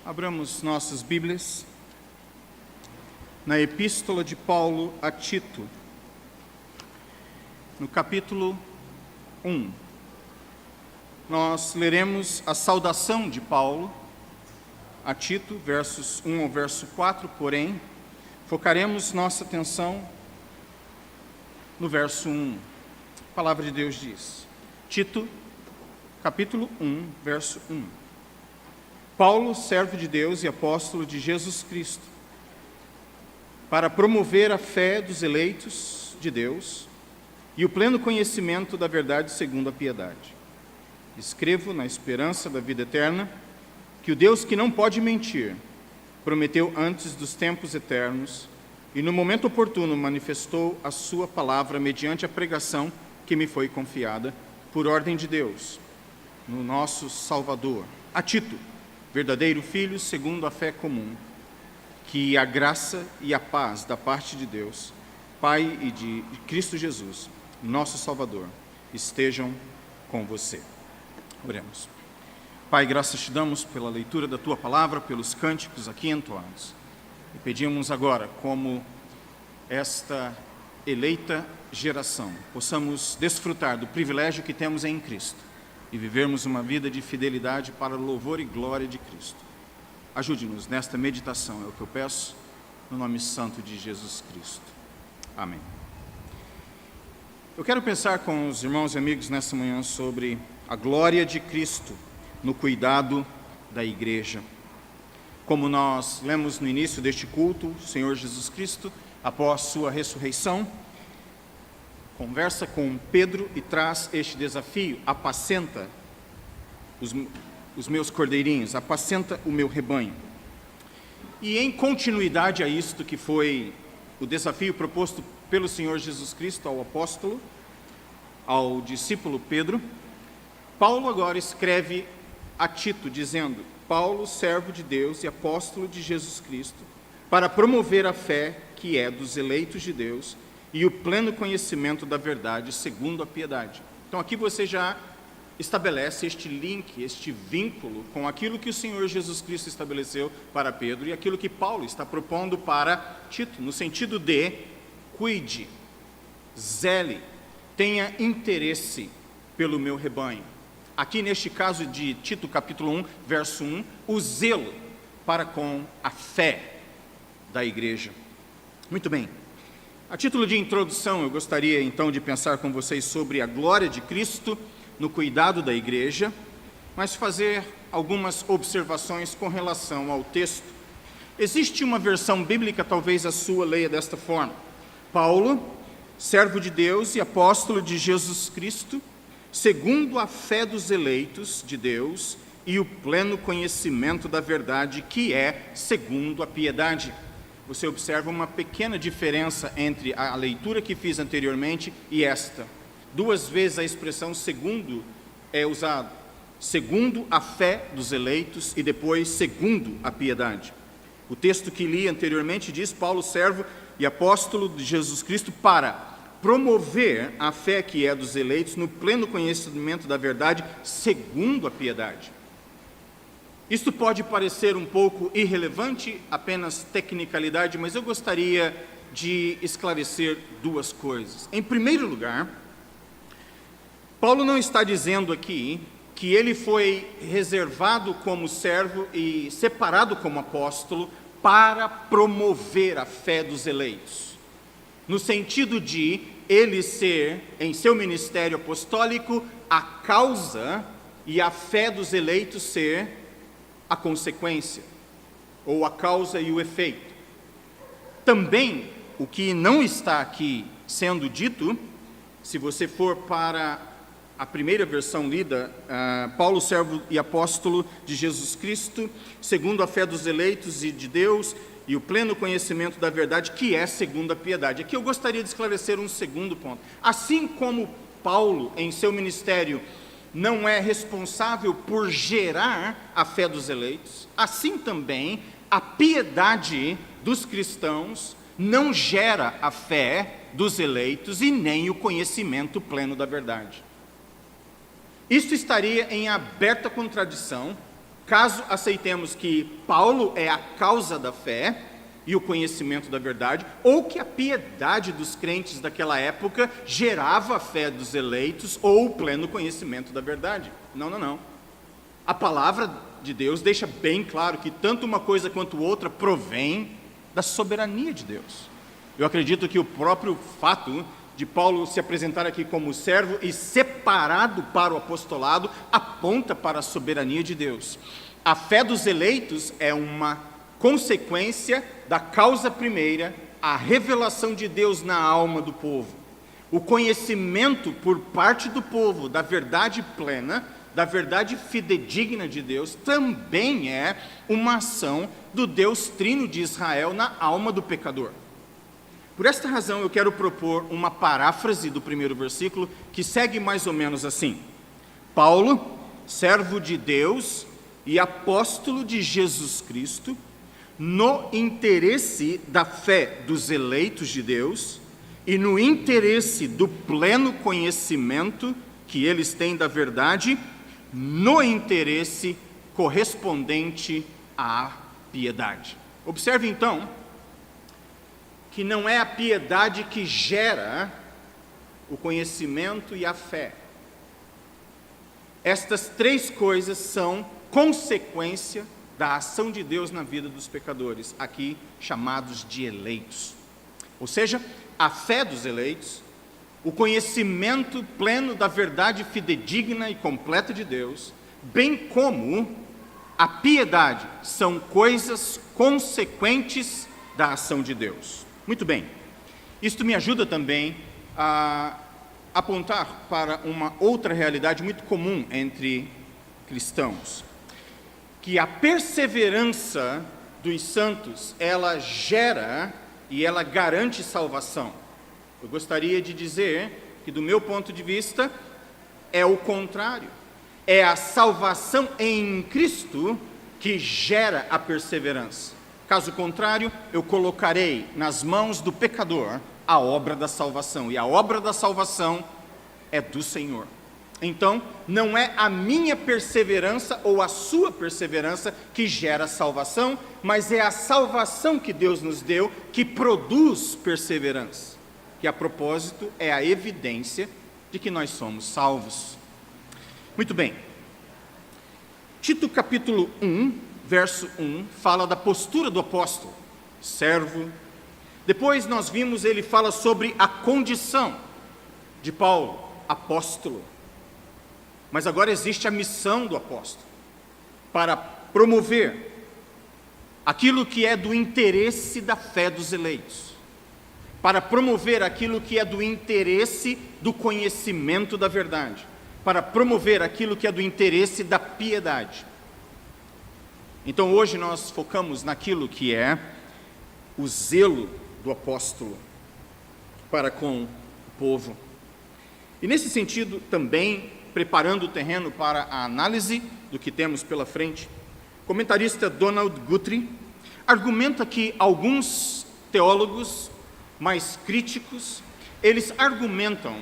Abramos nossas Bíblias na Epístola de Paulo a Tito, no capítulo 1. Nós leremos a saudação de Paulo a Tito, versos 1 ao verso 4, porém, focaremos nossa atenção no verso 1. A palavra de Deus diz, Tito, capítulo 1, verso 1. Paulo, servo de Deus e apóstolo de Jesus Cristo, para promover a fé dos eleitos de Deus e o pleno conhecimento da verdade segundo a piedade. Escrevo na esperança da vida eterna, que o Deus que não pode mentir, prometeu antes dos tempos eternos e no momento oportuno manifestou a sua palavra mediante a pregação que me foi confiada por ordem de Deus, no nosso Salvador. A Tito, verdadeiro filho segundo a fé comum, que a graça e a paz da parte de Deus, Pai e de Cristo Jesus, nosso Salvador, estejam com você. Oremos. Pai, graças te damos pela leitura da Tua palavra, pelos cânticos aqui entoados. E pedimos agora, como esta eleita geração, possamos desfrutar do privilégio que temos em Cristo e vivermos uma vida de fidelidade para o louvor e glória de Cristo. Ajude-nos nesta meditação, é o que eu peço, no nome santo de Jesus Cristo. Amém. Eu quero pensar com os irmãos e amigos nesta manhã sobre a glória de Cristo no cuidado da igreja. Como nós lemos no início deste culto, o Senhor Jesus Cristo, após sua ressurreição, conversa com Pedro e traz este desafio: apacenta os meus cordeirinhos, apacenta o meu rebanho. E em continuidade a isto que foi o desafio proposto pelo Senhor Jesus Cristo ao apóstolo, ao discípulo Pedro, Paulo agora escreve a Tito dizendo: Paulo, servo de Deus e apóstolo de Jesus Cristo, para promover a fé que é dos eleitos de Deus e o pleno conhecimento da verdade segundo a piedade. Então aqui você já estabelece este link, este vínculo com aquilo que o Senhor Jesus Cristo estabeleceu para Pedro e aquilo que Paulo está propondo para Tito, no sentido de cuide, zele, tenha interesse pelo meu rebanho. Aqui neste caso de Tito capítulo 1, verso 1, o zelo para com a fé da igreja. Muito bem. A título de introdução, eu gostaria então de pensar com vocês sobre a glória de Cristo no cuidado da igreja, mas fazer algumas observações com relação ao texto. Existe uma versão bíblica, talvez a sua leia desta forma: Paulo, servo de Deus e apóstolo de Jesus Cristo, segundo a fé dos eleitos de Deus e o pleno conhecimento da verdade que é segundo a piedade. Você observa uma pequena diferença entre a leitura que fiz anteriormente e esta. Duas vezes a expressão segundo é usada. Segundo a fé dos eleitos e depois segundo a piedade. O texto que li anteriormente diz: Paulo, servo e apóstolo de Jesus Cristo, para promover a fé que é dos eleitos no pleno conhecimento da verdade segundo a piedade. Isto pode parecer um pouco irrelevante, apenas tecnicalidade, mas eu gostaria de esclarecer duas coisas. Em primeiro lugar, Paulo não está dizendo aqui que ele foi reservado como servo e separado como apóstolo para promover a fé dos eleitos, no sentido de ele ser, em seu ministério apostólico, a causa e a fé dos eleitos ser a consequência, ou a causa e o efeito. Também, o que não está aqui sendo dito, se você for para a primeira versão lida, Paulo, servo e apóstolo de Jesus Cristo, segundo a fé dos eleitos e de Deus, e o pleno conhecimento da verdade, que é segundo a piedade. Aqui eu gostaria de esclarecer um segundo ponto. Assim como Paulo, em seu ministério, não é responsável por gerar a fé dos eleitos, assim também a piedade dos cristãos não gera a fé dos eleitos e nem o conhecimento pleno da verdade. Isto estaria em aberta contradição caso aceitemos que Paulo é a causa da fé e o conhecimento da verdade, ou que a piedade dos crentes daquela época gerava a fé dos eleitos ou o pleno conhecimento da verdade. Não, não, não. A palavra de Deus deixa bem claro que tanto uma coisa quanto outra provém da soberania de Deus. Eu acredito que o próprio fato de Paulo se apresentar aqui como servo e separado para o apostolado aponta para a soberania de Deus. A fé dos eleitos é uma consequência da causa primeira, a revelação de Deus na alma do povo. O conhecimento por parte do povo da verdade plena, da verdade fidedigna de Deus, também é uma ação do Deus Trino de Israel na alma do pecador. Por esta razão, eu quero propor uma paráfrase do primeiro versículo que segue mais ou menos assim: Paulo, servo de Deus e apóstolo de Jesus Cristo, no interesse da fé dos eleitos de Deus e no interesse do pleno conhecimento que eles têm da verdade, no interesse correspondente à piedade. Observe então que não é a piedade que gera o conhecimento e a fé. Estas três coisas são consequência da ação de Deus na vida dos pecadores, aqui chamados de eleitos. Ou seja, a fé dos eleitos, o conhecimento pleno da verdade fidedigna e completa de Deus, bem como a piedade, são coisas consequentes da ação de Deus. Muito bem, isto me ajuda também a apontar para uma outra realidade muito comum entre cristãos, que a perseverança dos santos, ela gera e ela garante salvação. Eu gostaria de dizer que, do meu ponto de vista, é o contrário. É a salvação em Cristo que gera a perseverança. Caso contrário, eu colocarei nas mãos do pecador a obra da salvação, e a obra da salvação é do Senhor. Então, não é a minha perseverança ou a sua perseverança que gera salvação, mas é a salvação que Deus nos deu que produz perseverança, que a propósito é a evidência de que nós somos salvos. Muito bem. Tito capítulo 1, verso 1, fala da postura do apóstolo, servo. Depois nós vimos, ele fala sobre a condição de Paulo, apóstolo. Mas agora existe a missão do apóstolo, para promover aquilo que é do interesse da fé dos eleitos, para promover aquilo que é do interesse do conhecimento da verdade, para promover aquilo que é do interesse da piedade. Então hoje nós focamos naquilo que é o zelo do apóstolo para com o povo. E nesse sentido também, preparando o terreno para a análise do que temos pela frente, o comentarista Donald Guthrie argumenta que alguns teólogos mais críticos, eles argumentam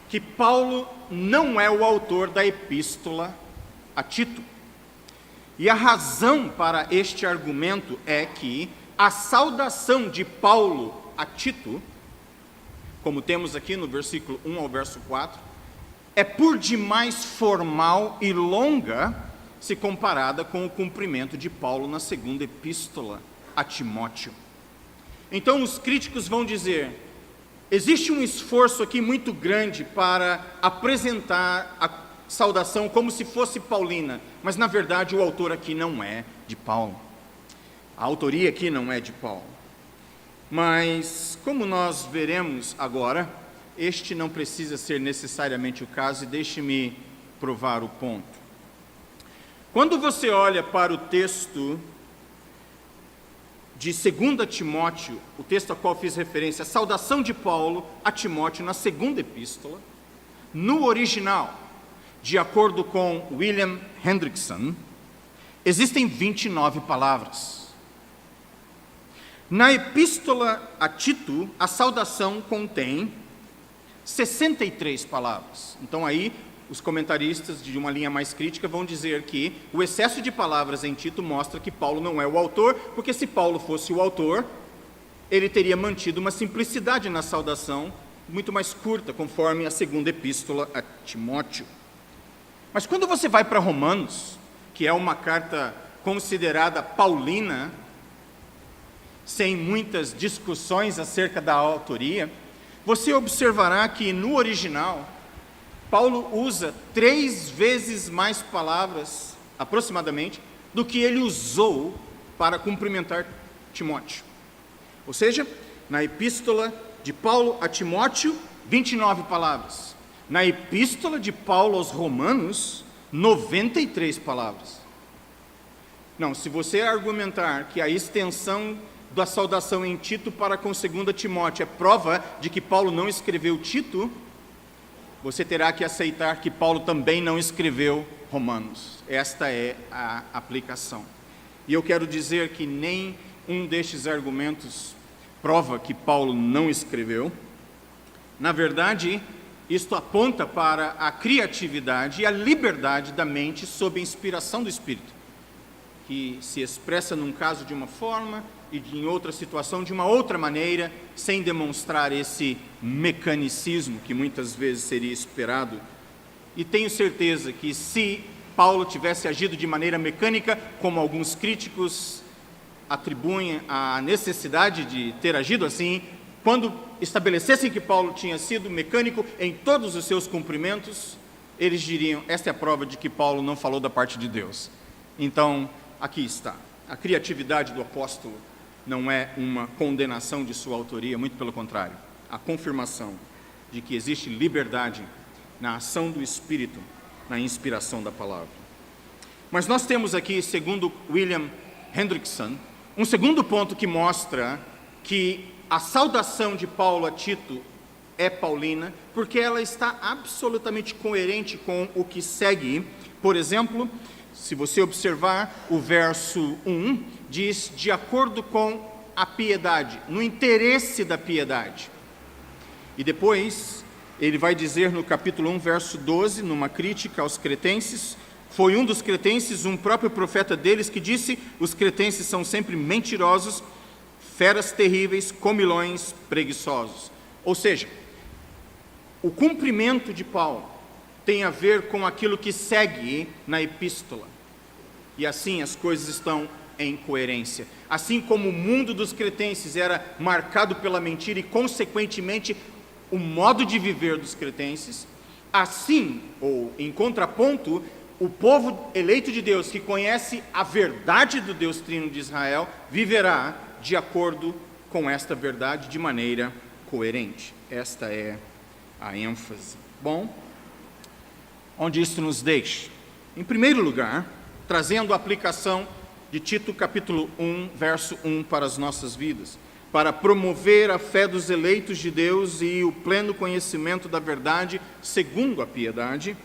que Paulo não é o autor da epístola a Tito. E a razão para este argumento é que a saudação de Paulo a Tito, como temos aqui no versículo 1 ao verso 4, é por demais formal e longa se comparada com o cumprimento de Paulo na segunda epístola a Timóteo. Então os críticos vão dizer, existe um esforço aqui muito grande para apresentar a saudação como se fosse paulina, mas na verdade o autor aqui não é de Paulo. A autoria aqui não é de Paulo. Mas, como nós veremos agora, este não precisa ser necessariamente o caso, e deixe-me provar o ponto. Quando você olha para o texto de 2 Timóteo, o texto a qual fiz referência, a saudação de Paulo a Timóteo na segunda epístola, no original, de acordo com William Hendrickson, existem 29 palavras. Na epístola a Tito, a saudação contém 63 palavras. Então aí os comentaristas de uma linha mais crítica vão dizer que o excesso de palavras em Tito mostra que Paulo não é o autor, porque se Paulo fosse o autor, ele teria mantido uma simplicidade na saudação, muito mais curta, conforme a segunda epístola a Timóteo. Mas quando você vai para Romanos, que é uma carta considerada paulina, sem muitas discussões acerca da autoria, você observará que no original, Paulo usa 3 vezes mais palavras, aproximadamente, do que ele usou para cumprimentar Timóteo. Ou seja, na epístola de Paulo a Timóteo, 29 palavras. Na epístola de Paulo aos Romanos, 93 palavras. Não, se você argumentar que a extensão da saudação em Tito para com 2 Timóteo é prova de que Paulo não escreveu Tito, você terá que aceitar que Paulo também não escreveu Romanos. Esta é a aplicação. E eu quero dizer que nem um destes argumentos prova que Paulo não escreveu. Na verdade, isto aponta para a criatividade e a liberdade da mente sob a inspiração do Espírito, que se expressa num caso de uma forma e em outra situação de uma outra maneira, sem demonstrar esse mecanicismo que muitas vezes seria esperado. E tenho certeza que se Paulo tivesse agido de maneira mecânica, como alguns críticos atribuem a necessidade de ter agido assim, quando estabelecessem que Paulo tinha sido mecânico em todos os seus cumprimentos, eles diriam: esta é a prova de que Paulo não falou da parte de Deus. Então, aqui está. A criatividade do apóstolo não é uma condenação de sua autoria, muito pelo contrário. A confirmação de que existe liberdade na ação do Espírito, na inspiração da palavra. Mas nós temos aqui, segundo William Hendrickson, um segundo ponto que mostra que a saudação de Paulo a Tito é paulina, porque ela está absolutamente coerente com o que segue. Por exemplo, se você observar o verso 1, diz: de acordo com a piedade, no interesse da piedade. E depois, ele vai dizer no capítulo 1, verso 12, numa crítica aos cretenses, foi um dos cretenses, um próprio profeta deles, que disse: os cretenses são sempre mentirosos, feras terríveis, comilões, preguiçosos. Ou seja, o cumprimento de Paulo tem a ver com aquilo que segue na epístola. E assim as coisas estão em coerência. Assim como o mundo dos cretenses era marcado pela mentira e, consequentemente, o modo de viver dos cretenses, assim, ou em contraponto, o povo eleito de Deus, que conhece a verdade do Deus Trino de Israel, viverá de acordo com esta verdade de maneira coerente. Esta é a ênfase. Bom, onde isso nos deixa? Em primeiro lugar, trazendo a aplicação de Tito capítulo 1, verso 1 para as nossas vidas, para promover a fé dos eleitos de Deus e o pleno conhecimento da verdade segundo a piedade,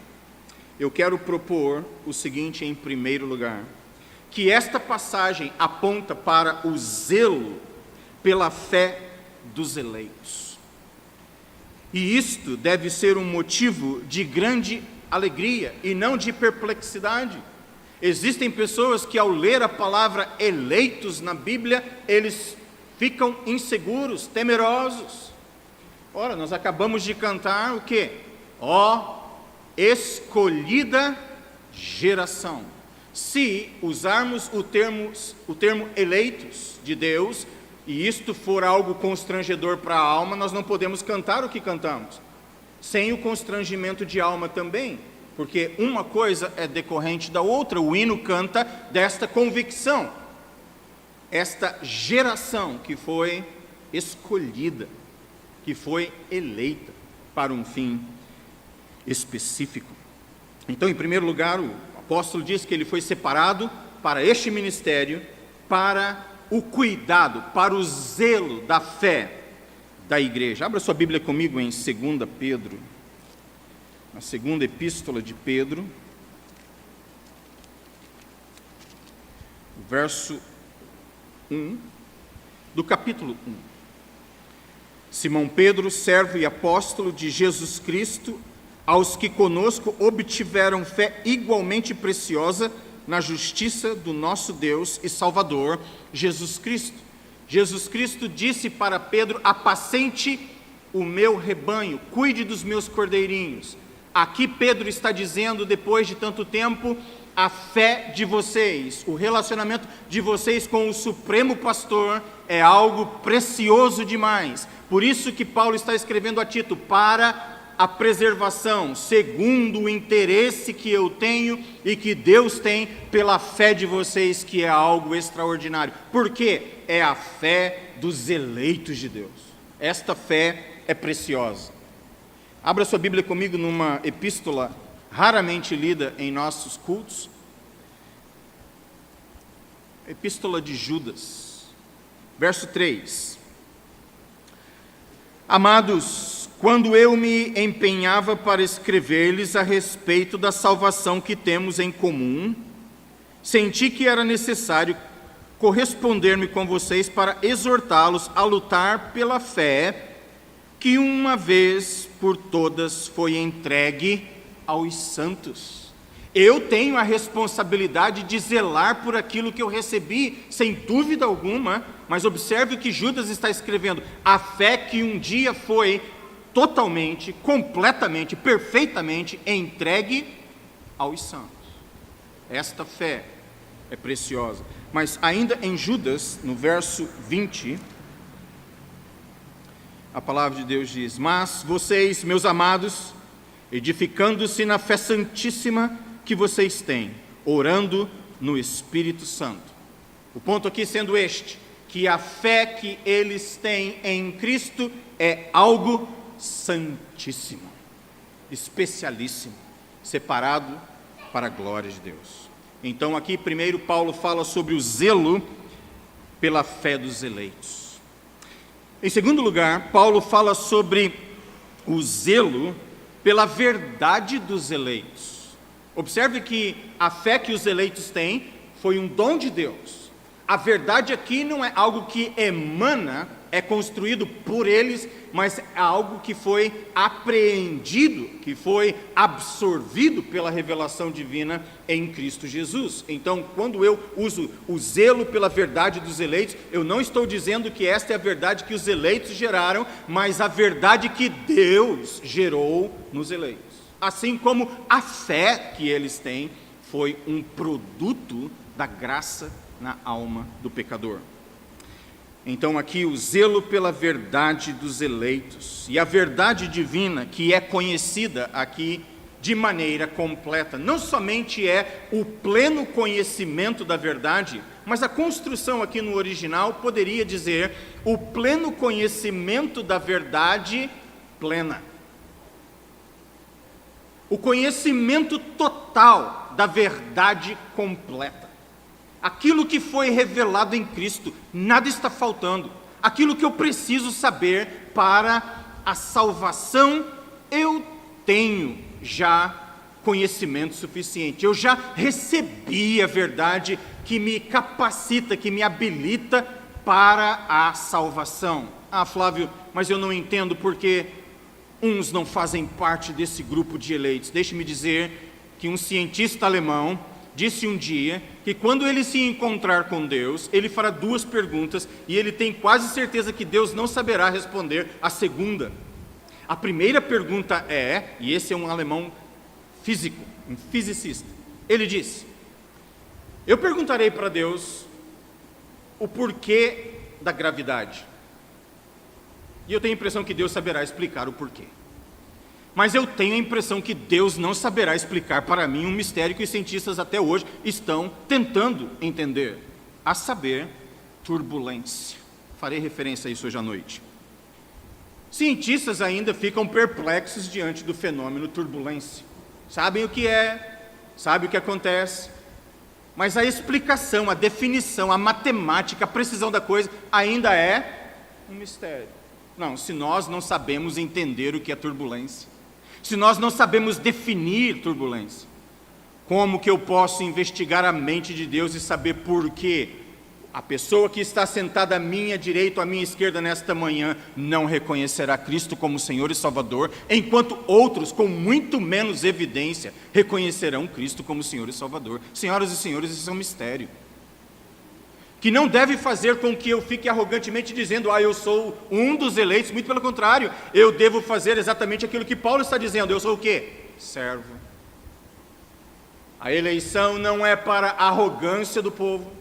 eu quero propor o seguinte em primeiro lugar: que esta passagem aponta para o zelo pela fé dos eleitos. E isto deve ser um motivo de grande alegria e não de perplexidade. Existem pessoas que, ao ler a palavra eleitos na Bíblia, eles ficam inseguros, temerosos. Ora, nós acabamos de cantar o quê? Ó, escolhida geração. Se usarmos o termo eleitos de Deus, e isto for algo constrangedor para a alma, nós não podemos cantar o que cantamos, sem o constrangimento de alma também, porque uma coisa é decorrente da outra. O hino canta desta convicção, esta geração que foi escolhida, que foi eleita para um fim específico. Então, em primeiro lugar, o apóstolo diz que ele foi separado para este ministério, para o cuidado, para o zelo da fé da igreja. Abra sua Bíblia comigo em 2 Pedro, na segunda epístola de Pedro, o verso 1, do capítulo 1. Simão Pedro, servo e apóstolo de Jesus Cristo, aos que conosco obtiveram fé igualmente preciosa na justiça do nosso Deus e Salvador, Jesus Cristo. Jesus Cristo disse para Pedro: apacente o meu rebanho, cuide dos meus cordeirinhos. Aqui Pedro está dizendo, depois de tanto tempo, a fé de vocês, o relacionamento de vocês com o Supremo Pastor é algo precioso demais. Por isso que Paulo está escrevendo a Tito: para a preservação, segundo o interesse que eu tenho e que Deus tem pela fé de vocês, que é algo extraordinário. Por quê? É a fé dos eleitos de Deus. Esta fé é preciosa. Abra sua Bíblia comigo numa epístola raramente lida em nossos cultos. Epístola de Judas, verso 3. Amados, quando eu me empenhava para escrever-lhes a respeito da salvação que temos em comum, senti que era necessário corresponder-me com vocês para exortá-los a lutar pela fé que uma vez por todas foi entregue aos santos. Eu tenho a responsabilidade de zelar por aquilo que eu recebi, sem dúvida alguma, mas observe o que Judas está escrevendo: a fé que um dia foi totalmente, completamente, perfeitamente entregue aos santos. Esta fé é preciosa. Mas ainda em Judas, no verso 20, a palavra de Deus diz: mas vocês, meus amados, edificando-se na fé santíssima que vocês têm, orando no Espírito Santo. O ponto aqui sendo este, que a fé que eles têm em Cristo é algo santíssimo, especialíssimo, separado para a glória de Deus. Então aqui primeiro Paulo fala sobre o zelo pela fé dos eleitos. Em segundo lugar, Paulo fala sobre o zelo pela verdade dos eleitos. Observe que a fé que os eleitos têm foi um dom de Deus. A verdade aqui não é algo que emana, é construído por eles, mas é algo que foi apreendido, que foi absorvido pela revelação divina em Cristo Jesus. Então, quando eu uso o zelo pela verdade dos eleitos, eu não estou dizendo que esta é a verdade que os eleitos geraram, mas a verdade que Deus gerou nos eleitos. Assim como a fé que eles têm foi um produto da graça na alma do pecador. Então aqui o zelo pela verdade dos eleitos e a verdade divina, que é conhecida aqui de maneira completa. Não somente é o pleno conhecimento da verdade, mas a construção aqui no original poderia dizer o pleno conhecimento da verdade plena. O conhecimento total da verdade completa. Aquilo que foi revelado em Cristo, nada está faltando. Aquilo que eu preciso saber para a salvação, eu tenho já conhecimento suficiente. Eu já recebi a verdade que me capacita, que me habilita para a salvação. Ah, Flávio, mas eu não entendo porque uns não fazem parte desse grupo de eleitos. Deixe-me dizer que um cientista alemão disse um dia que quando ele se encontrar com Deus, ele fará duas perguntas e ele tem quase certeza que Deus não saberá responder a segunda. A primeira pergunta é, e esse é um alemão físico, um fisicista, ele disse: eu perguntarei para Deus o porquê da gravidade. E eu tenho a impressão que Deus saberá explicar o porquê. Mas eu tenho a impressão que Deus não saberá explicar para mim um mistério que os cientistas até hoje estão tentando entender, a saber, turbulência. Farei referência a isso hoje à noite. Cientistas ainda ficam perplexos diante do fenômeno turbulência. Sabem o que é, sabem o que acontece, mas a explicação, a definição, a matemática, a precisão da coisa ainda é um mistério. Não, se nós não sabemos entender o que é turbulência, se nós não sabemos definir turbulência, como que eu posso investigar a mente de Deus e saber por que A pessoa que está sentada à minha direita ou à minha esquerda nesta manhã não reconhecerá Cristo como Senhor e Salvador, enquanto outros, com muito menos evidência, reconhecerão Cristo como Senhor e Salvador. Senhoras e senhores, isso é um mistério que não deve fazer com que eu fique arrogantemente dizendo: eu sou um dos eleitos. Muito pelo contrário, eu devo fazer exatamente aquilo que Paulo está dizendo. Eu sou o quê? Servo. A eleição não é para a arrogância do povo,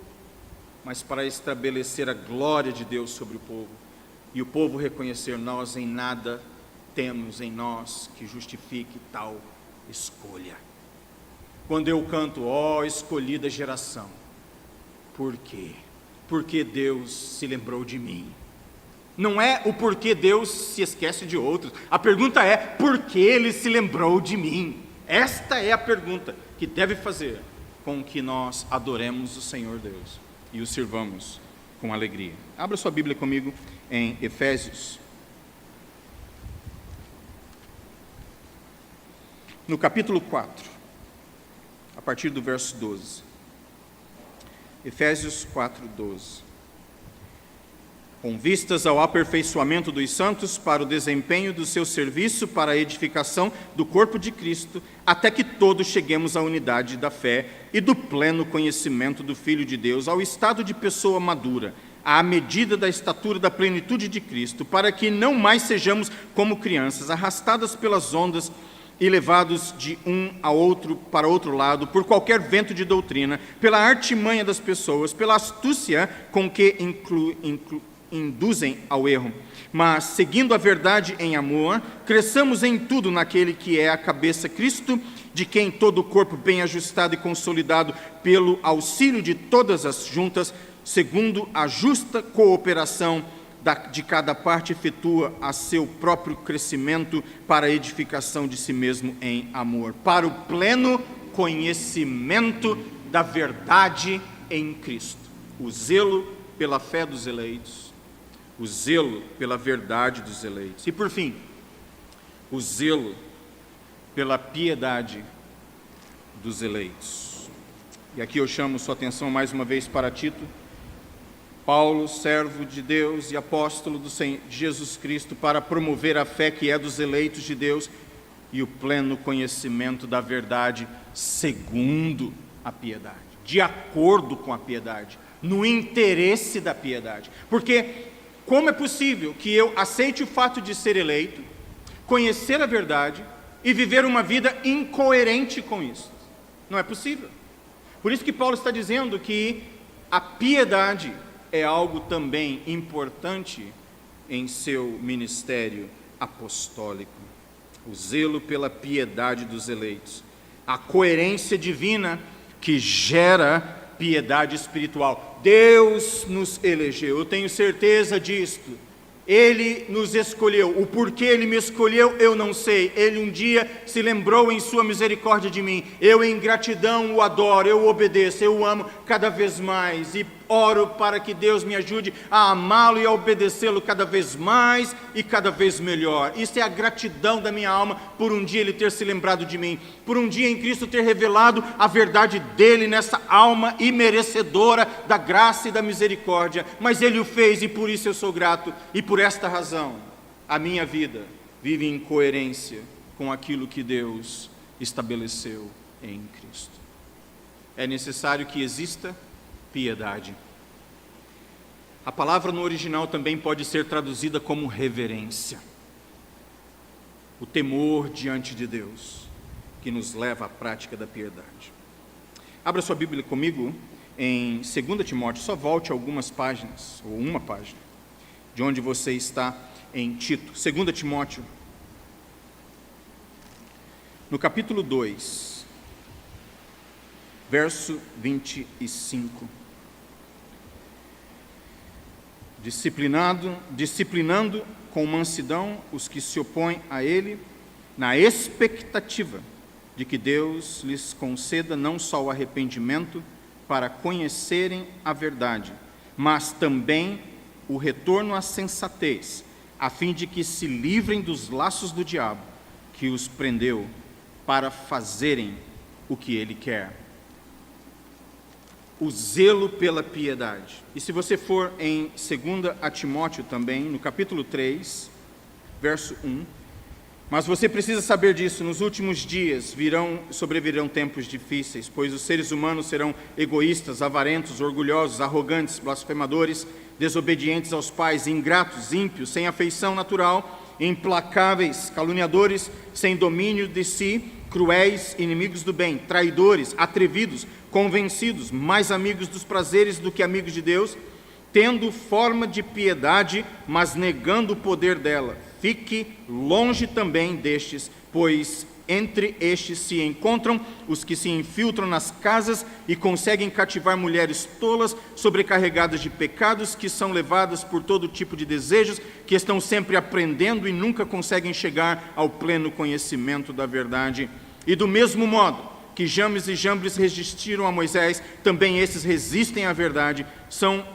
mas para estabelecer a glória de Deus sobre o povo, e o povo reconhecer: nós em nada temos em nós que justifique tal escolha. Quando eu canto, ó escolhida geração, por quê? Porque Deus se lembrou de mim. Não é o porquê Deus se esquece de outros. A pergunta é: por que Ele se lembrou de mim? Esta é a pergunta que deve fazer com que nós adoremos o Senhor Deus e o sirvamos com alegria. Abra sua Bíblia comigo em Efésios. No capítulo 4, a partir do verso 12. Efésios 4:12. Com vistas ao aperfeiçoamento dos santos para o desempenho do seu serviço para a edificação do corpo de Cristo, até que todos cheguemos à unidade da fé e do pleno conhecimento do Filho de Deus, ao estado de pessoa madura, à medida da estatura da plenitude de Cristo, para que não mais sejamos como crianças, arrastadas pelas ondas e levados de um a outro para outro lado, por qualquer vento de doutrina, pela artimanha das pessoas, pela astúcia com que induzem ao erro, mas, seguindo a verdade em amor, cresçamos em tudo naquele que é a cabeça, Cristo, de quem todo o corpo bem ajustado e consolidado pelo auxílio de todas as juntas, segundo a justa cooperação de cada parte, efetua a seu próprio crescimento para a edificação de si mesmo em amor, para o pleno conhecimento da verdade em Cristo. O zelo pela fé dos eleitos, o zelo pela verdade dos eleitos. E por fim, o zelo pela piedade dos eleitos. E aqui eu chamo sua atenção mais uma vez para Tito. Paulo, servo de Deus e apóstolo do Senhor Jesus Cristo, para promover a fé que é dos eleitos de Deus e o pleno conhecimento da verdade segundo a piedade, de acordo com a piedade, no interesse da piedade. Porque como é possível que eu aceite o fato de ser eleito, conhecer a verdade e viver uma vida incoerente com isso? Não é possível. Por isso que Paulo está dizendo que a piedade é algo também importante em seu ministério apostólico. O zelo pela piedade dos eleitos, a coerência divina que gera piedade espiritual. Deus nos elegeu, eu tenho certeza disto. Ele nos escolheu. O porquê Ele me escolheu, eu não sei. Ele um dia se lembrou em sua misericórdia de mim. Eu em gratidão o adoro, eu o obedeço, eu o amo cada vez mais. E oro para que Deus me ajude a amá-lo e a obedecê-lo cada vez mais e cada vez melhor. Isso é a gratidão da minha alma por um dia Ele ter se lembrado de mim. Por um dia em Cristo ter revelado a verdade dEle nessa alma imerecedora da graça e da misericórdia. Mas Ele o fez e por isso eu sou grato. E por esta razão, a minha vida vive em coerência com aquilo que Deus estabeleceu em Cristo. É necessário que exista piedade. A palavra no original também pode ser traduzida como reverência. O temor diante de Deus, que nos leva à prática da piedade. Abra sua Bíblia comigo em 2 Timóteo, só volte algumas páginas, ou uma página, de onde você está em Tito. 2 Timóteo, no capítulo 2, verso 25. Disciplinando com mansidão os que se opõem a ele, na expectativa de que Deus lhes conceda não só o arrependimento para conhecerem a verdade, mas também o retorno à sensatez, a fim de que se livrem dos laços do diabo, que os prendeu para fazerem o que ele quer. o zelo pela piedade. E se você for em 2 a Timóteo também, no capítulo 3, verso 1, mas você precisa saber disso, nos últimos dias sobrevirão tempos difíceis, pois os seres humanos serão egoístas, avarentos, orgulhosos, arrogantes, blasfemadores, desobedientes aos pais, ingratos, ímpios, sem afeição natural, implacáveis, caluniadores, sem domínio de si, cruéis, inimigos do bem, traidores, atrevidos, convencidos, mais amigos dos prazeres do que amigos de Deus, tendo forma de piedade, mas negando o poder dela. Fique longe também destes, pois entre estes se encontram os que se infiltram nas casas e conseguem cativar mulheres tolas, sobrecarregadas de pecados, que são levadas por todo tipo de desejos, que estão sempre aprendendo e nunca conseguem chegar ao pleno conhecimento da verdade. E do mesmo modo que James e Jambres resistiram a Moisés, também esses resistem à verdade, são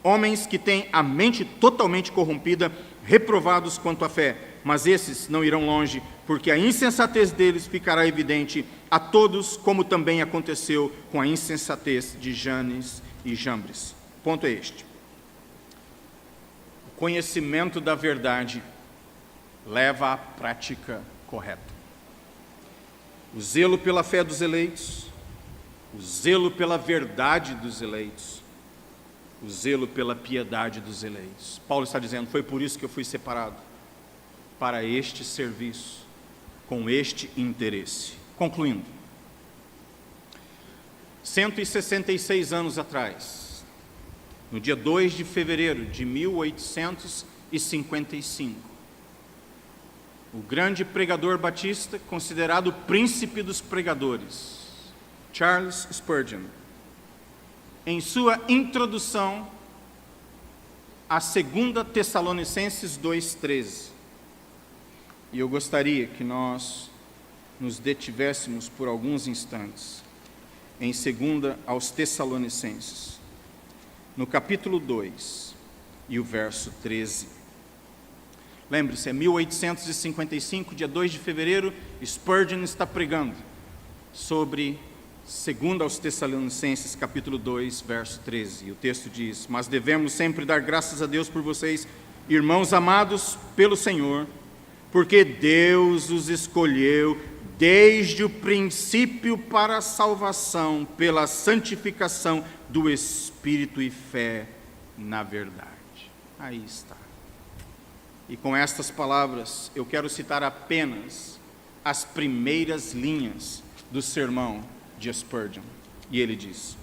homens que têm a mente totalmente corrompida, reprovados quanto à fé, mas esses não irão longe, porque a insensatez deles ficará evidente a todos, como também aconteceu com a insensatez de Janes e Jambres. Ponto é este: o conhecimento da verdade leva à prática correta. O zelo pela fé dos eleitos, o zelo pela verdade dos eleitos, o zelo pela piedade dos eleitos. Paulo está dizendo, foi por isso que eu fui separado, para este serviço, com este interesse. Concluindo, 166 anos atrás, no dia 2 de fevereiro de 1855, o grande pregador batista, considerado o príncipe dos pregadores, Charles Spurgeon, em sua introdução a 2 Tessalonicenses 2,13. E eu gostaria que nós nos detivéssemos por alguns instantes em 2 aos Tessalonicenses, no capítulo 2 e o verso 13. Lembre-se, é 1855, dia 2 de fevereiro, Spurgeon está pregando sobre 2 aos Tessalonicenses, capítulo 2, verso 13, e o texto diz: mas devemos sempre dar graças a Deus por vocês, irmãos amados pelo Senhor, porque Deus os escolheu desde o princípio para a salvação, pela santificação do Espírito e fé na verdade. Aí está. E com estas palavras, eu quero citar apenas as primeiras linhas do sermão de Spurgeon. E ele diz: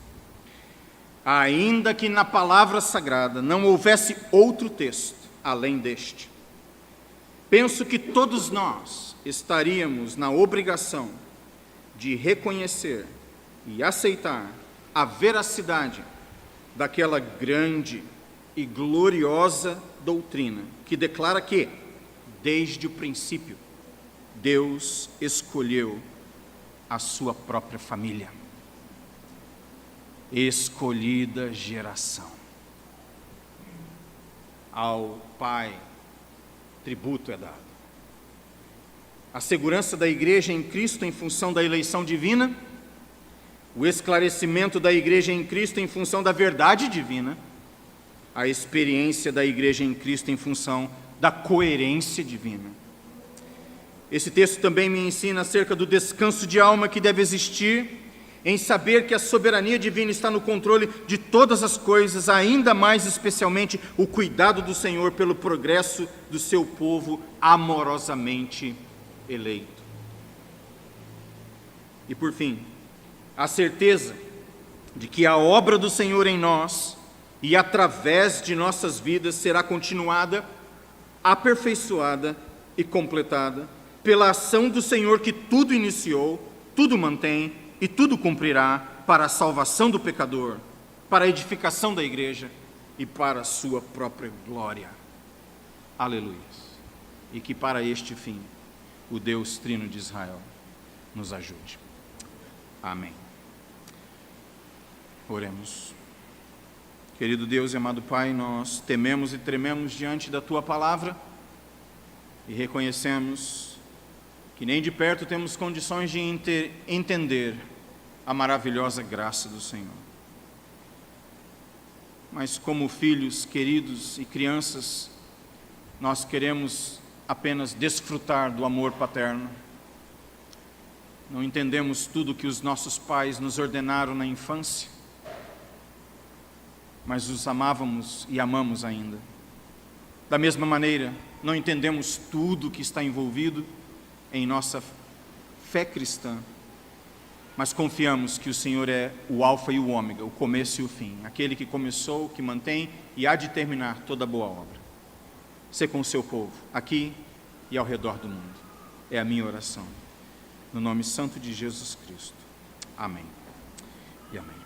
ainda que na palavra sagrada não houvesse outro texto além deste, penso que todos nós estaríamos na obrigação de reconhecer e aceitar a veracidade daquela grande e gloriosa doutrina que declara que, desde o princípio, Deus escolheu a sua própria família. Escolhida geração. Ao Pai, tributo é dado. A segurança da igreja em Cristo em função da eleição divina, o esclarecimento da igreja em Cristo em função da verdade divina, a experiência da igreja em Cristo em função da coerência divina. Esse texto também me ensina acerca do descanso de alma que deve existir em saber que a soberania divina está no controle de todas as coisas, ainda mais especialmente o cuidado do Senhor pelo progresso do seu povo amorosamente eleito. E por fim, a certeza de que a obra do Senhor em nós e através de nossas vidas será continuada, aperfeiçoada e completada pela ação do Senhor que tudo iniciou, tudo mantém e tudo cumprirá para a salvação do pecador, para a edificação da igreja e para a sua própria glória. Aleluia. E que para este fim o Deus Trino de Israel nos ajude. Amém. Oremos. Querido Deus e amado Pai, nós tememos e trememos diante da Tua palavra e reconhecemos que nem de perto temos condições de entender a maravilhosa graça do Senhor. mas como filhos queridos e crianças, nós queremos apenas desfrutar do amor paterno. Não entendemos tudo que os nossos pais nos ordenaram na infância, mas os amávamos e amamos ainda. Da mesma maneira, não entendemos tudo que está envolvido em nossa fé cristã, mas confiamos que o Senhor é o alfa e o ômega, o começo e o fim, aquele que começou, que mantém e há de terminar toda boa obra. Ser com o seu povo, aqui e ao redor do mundo. É a minha oração. No nome santo de Jesus Cristo. Amém. E amém.